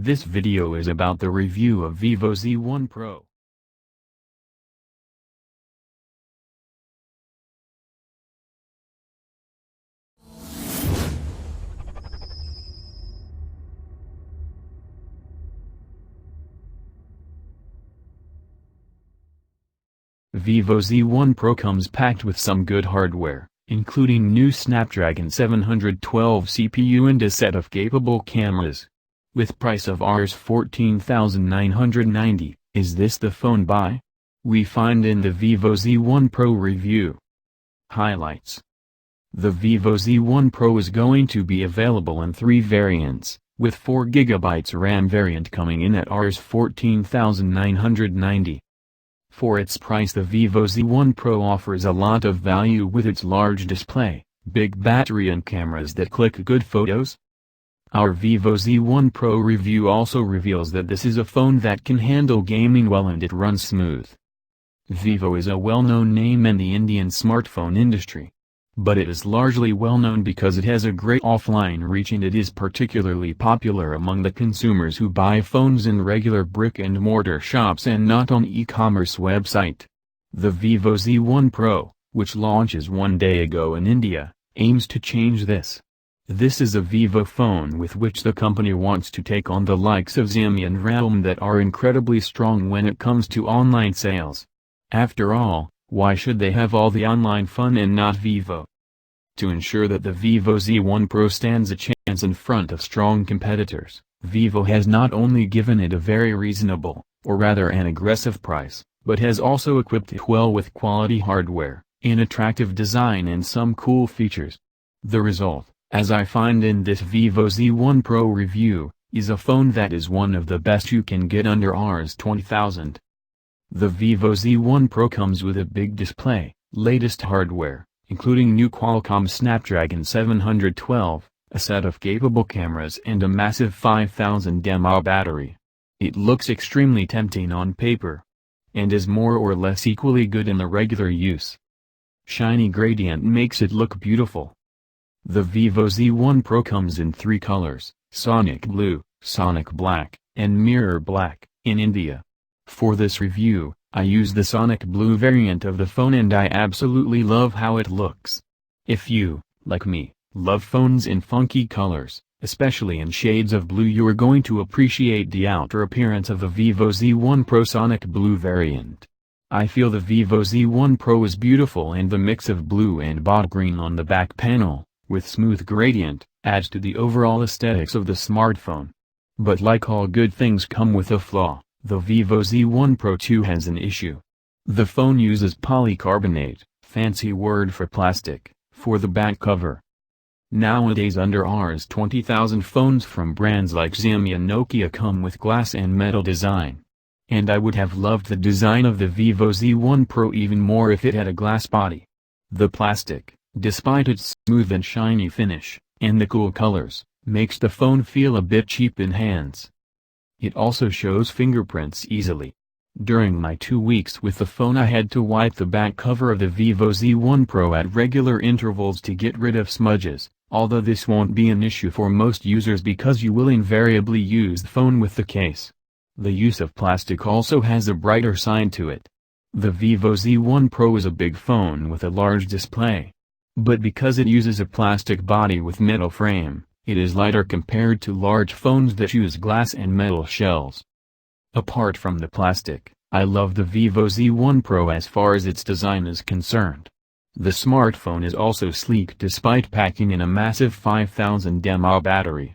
This video is about the review of Vivo Z1 Pro. Vivo Z1 Pro comes packed with some good hardware, including new Snapdragon 712 CPU and a set of capable cameras. With price of Rs 14,990, is this the phone buy? We find in the Vivo Z1 Pro review. Highlights. The Vivo Z1 Pro is going to be available in 3 variants, with 4GB RAM variant coming in at Rs 14,990. For its price, the Vivo Z1 Pro offers a lot of value with its large display, big battery and cameras that click good photos. Our Vivo Z1 Pro review also reveals that this is a phone that can handle gaming well and it runs smooth. Vivo is a well-known name in the Indian smartphone industry. But it is largely well-known because it has a great offline reach and it is particularly popular among the consumers who buy phones in regular brick-and-mortar shops and not on e-commerce website. The Vivo Z1 Pro, which launches one day ago in India, aims to change this. This is a Vivo phone with which the company wants to take on the likes of Xiaomi and Realme that are incredibly strong when it comes to online sales. After all, why should they have all the online fun and not Vivo? To ensure that the Vivo Z1 Pro stands a chance in front of strong competitors, Vivo has not only given it a very reasonable, or rather an aggressive price, but has also equipped it well with quality hardware, an attractive design and some cool features. The result, as I find in this Vivo Z1 Pro review, is a phone that is one of the best you can get under Rs 20,000. The Vivo Z1 Pro comes with a big display, latest hardware, including new Qualcomm Snapdragon 712, a set of capable cameras and a massive 5000 mAh battery. It looks extremely tempting on paper, and is more or less equally good in the regular use. Shiny gradient makes it look beautiful. The Vivo Z1 Pro comes in 3 colors, Sonic Blue, Sonic Black, and Mirror Black, in India. For this review, I use the Sonic Blue variant of the phone and I absolutely love how it looks. If you, like me, love phones in funky colors, especially in shades of blue, you are going to appreciate the outer appearance of the Vivo Z1 Pro Sonic Blue variant. I feel the Vivo Z1 Pro is beautiful and the mix of blue and bottle green on the back panel, with smooth gradient, adds to the overall aesthetics of the smartphone. But like all good things come with a flaw. The Vivo Z1 Pro 2 has an issue. The phone uses polycarbonate, fancy word for plastic, for the back cover. Nowadays under Rs 20,000 phones from brands like Xiaomi and Nokia come with glass and metal design. And I would have loved the design of the Vivo Z1 Pro even more if it had a glass body. The plastic, despite its smooth and shiny finish, and the cool colors, makes the phone feel a bit cheap in hands. It also shows fingerprints easily. During my 2 weeks with the phone I had to wipe the back cover of the Vivo Z1 Pro at regular intervals to get rid of smudges, although this won't be an issue for most users because you will invariably use the phone with the case. The use of plastic also has a brighter side to it. The Vivo Z1 Pro is a big phone with a large display. But because it uses a plastic body with metal frame, it is lighter compared to large phones that use glass and metal shells. Apart from the plastic, I love the Vivo Z1 Pro as far as its design is concerned. The smartphone is also sleek despite packing in a massive 5000 mAh battery.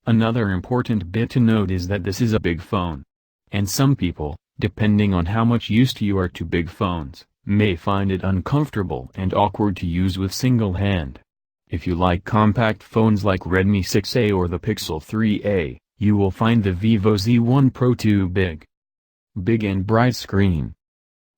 Another important bit to note is that this is a big phone. And some people, depending on how much used you are to big phones, may find it uncomfortable and awkward to use with single hand. If you like compact phones like Redmi 6A or the Pixel 3a, you will find the Vivo Z1 Pro too big. Big and bright screen.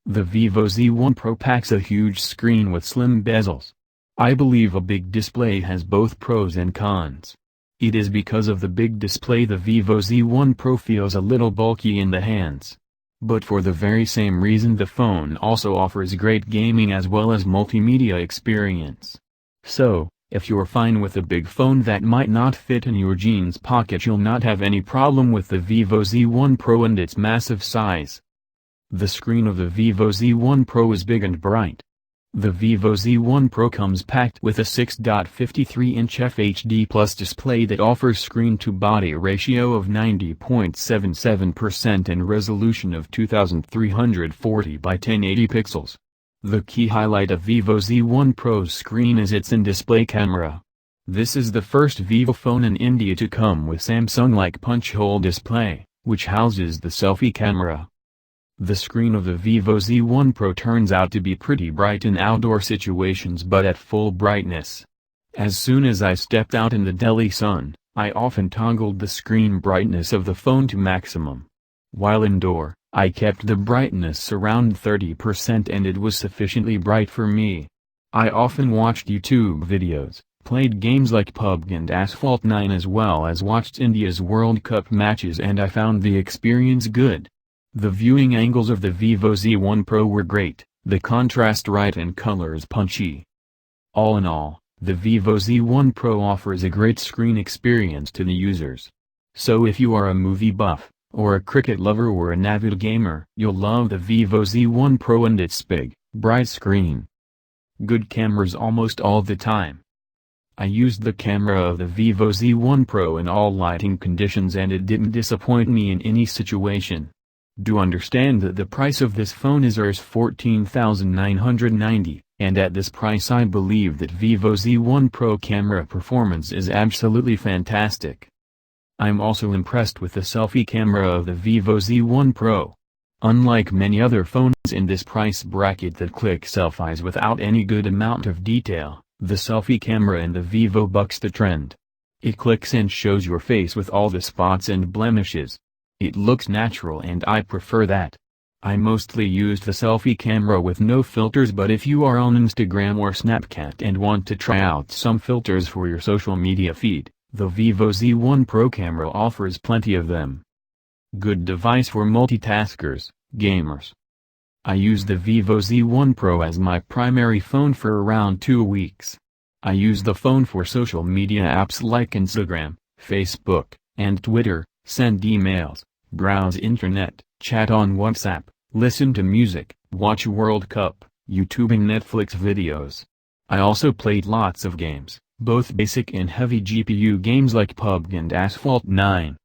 The Vivo Z1 Pro packs a huge screen with slim bezels. I believe a big display has both pros and cons. It is because of the big display the Vivo Z1 Pro feels a little bulky in the hands. But for the very same reason the phone also offers great gaming as well as multimedia experience. So, If you're fine with a big phone that might not fit in your jeans pocket, you'll not have any problem with the Vivo Z1 Pro and its massive size. The screen of the Vivo Z1 Pro is big and bright. The Vivo Z1 Pro comes packed with a 6.53-inch FHD Plus display that offers screen-to-body ratio of 90.77% and resolution of 2340 by 1080 pixels. The key highlight of Vivo Z1 Pro's screen is its in-display camera. This is the first Vivo phone in India to come with Samsung-like punch-hole display, which houses the selfie camera. The screen of the Vivo Z1 Pro turns out to be pretty bright in outdoor situations but at full brightness. As soon as I stepped out in the Delhi sun, I often toggled the screen brightness of the phone to maximum. While indoor, I kept the brightness around 30% and it was sufficiently bright for me. I often watched YouTube videos, played games like PUBG and Asphalt 9 as well as watched India's World Cup matches, and I found the experience good. The viewing angles of the Vivo Z1 Pro were great, the contrast right and colors punchy. All in all, the Vivo Z1 Pro offers a great screen experience to the users. So if you are a movie buff, or a cricket lover or an avid gamer, you'll love the Vivo Z1 Pro and its big, bright screen. Good cameras almost all the time. I used the camera of the Vivo Z1 Pro in all lighting conditions and it didn't disappoint me in any situation. Do understand that the price of this phone is Rs 14,990, and at this price I believe that Vivo Z1 Pro camera performance is absolutely fantastic. I'm also impressed with the selfie camera of the Vivo Z1 Pro. Unlike many other phones in this price bracket that click selfies without any good amount of detail, the selfie camera in the Vivo bucks the trend. It clicks and shows your face with all the spots and blemishes. It looks natural and I prefer that. I mostly used the selfie camera with no filters, but if you are on Instagram or Snapchat and want to try out some filters for your social media feed, the Vivo Z1 Pro camera offers plenty of them. Good device for multitaskers, gamers. I used the Vivo Z1 Pro as my primary phone for around 2 weeks. I use the phone for social media apps like Instagram, Facebook, and Twitter, send emails, browse internet, chat on WhatsApp, listen to music, watch World Cup, YouTube and Netflix videos. I also played lots of games, both basic and heavy GPU games like PUBG and Asphalt 9.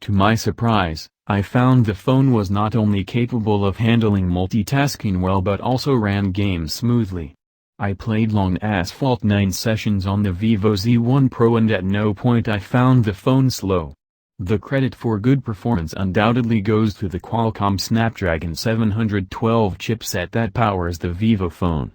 To my surprise, I found the phone was not only capable of handling multitasking well but also ran games smoothly. I played long Asphalt 9 sessions on the Vivo Z1 Pro and at no point I found the phone slow. The credit for good performance undoubtedly goes to the Qualcomm Snapdragon 712 chipset that powers the Vivo phone.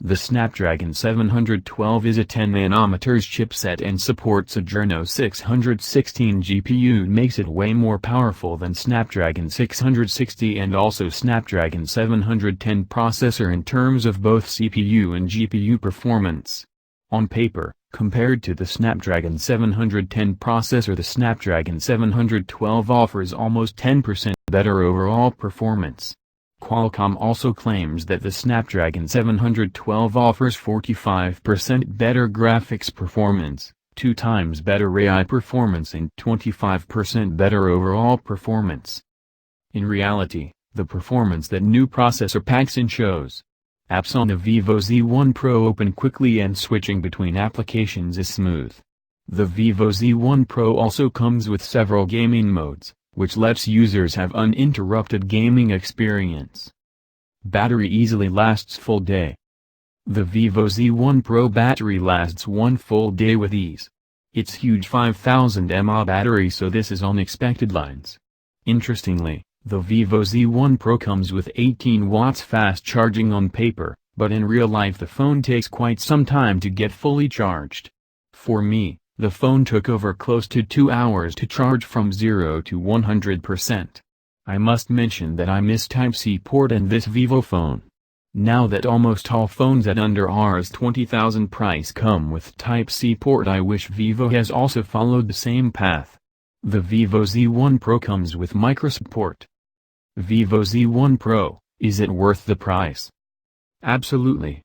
The Snapdragon 712 is a 10nm chipset and supports a Adreno 616 GPU, makes it way more powerful than Snapdragon 660 and also Snapdragon 710 processor in terms of both CPU and GPU performance. On paper, compared to the Snapdragon 710 processor, the Snapdragon 712 offers almost 10% better overall performance. Qualcomm also claims that the Snapdragon 712 offers 45% better graphics performance, 2 times better AI performance and 25% better overall performance. In reality, the performance that new processor packs in shows. Apps on the Vivo Z1 Pro open quickly and switching between applications is smooth. The Vivo Z1 Pro also comes with several gaming modes, which lets users have uninterrupted gaming experience. Battery easily lasts full day. The Vivo Z1 Pro battery lasts 1 full day with ease. It's huge 5000 mAh battery, so this is unexpected lines. Interestingly, the Vivo Z1 Pro comes with 18 watts fast charging on paper, but in real life the phone takes quite some time to get fully charged. For me, the phone took over close to 2 hours to charge from 0 to 100%. I must mention that I miss Type-C port in this Vivo phone. Now that almost all phones at under Rs 20,000 price come with Type-C port, I wish Vivo has also followed the same path. The Vivo Z1 Pro comes with micro support. Vivo Z1 Pro, is it worth the price? Absolutely.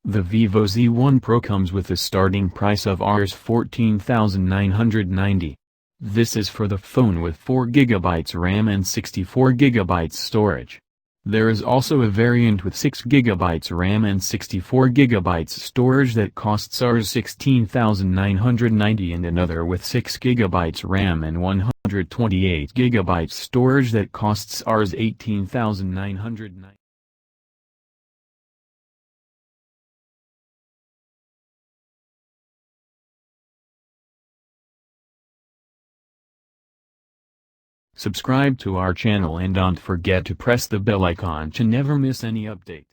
The Vivo Z1 Pro comes with a starting price of Rs 14,990. This is for the phone with 4GB RAM and 64GB storage. There is also a variant with 6GB RAM and 64GB storage that costs Rs 16,990 and another with 6GB RAM and 128GB storage that costs Rs 18,990. Subscribe to our channel and don't forget to press the bell icon to never miss any update.